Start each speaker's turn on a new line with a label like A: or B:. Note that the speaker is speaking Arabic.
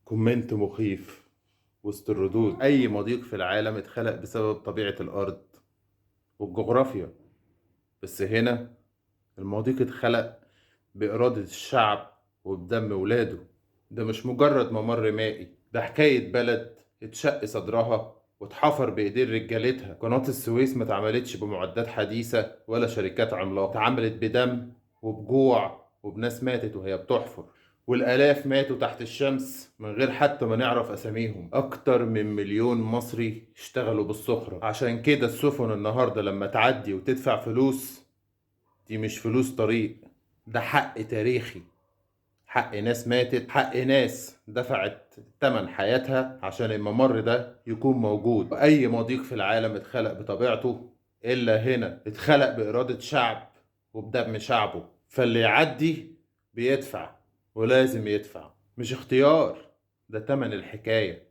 A: كومنت مخيف وسط الردود. أي مضيق في العالم اتخلق بسبب طبيعة الأرض والجغرافيا، بس هنا المضيق اتخلق بإرادة الشعب وبدم ولاده. ده مش مجرد ممر مائي، ده حكاية بلد اتشق صدرها واتحفر بإيدين رجالتها. قناة السويس ما اتعملتش بمعدات حديثة ولا شركات عملاقة، اتعملت بدم وبجوع وبناس ماتت وهي بتحفر، والآلاف ماتوا تحت الشمس من غير حتى ما نعرف أساميهم. أكتر من مليون مصري اشتغلوا بالصخرة. عشان كده السفن النهاردة لما تعدي وتدفع فلوس، دي مش فلوس طريق، ده حق تاريخي، حق ناس ماتت، حق ناس دفعت تمن حياتها عشان الممر ده يكون موجود. وأي مضيق في العالم اتخلق بطبيعته، إلا هنا اتخلق بإرادة شعب وبدم شعبه. فاللي يعدي بيدفع، ولازم يدفع، مش اختيار، ده تمن الحكاية.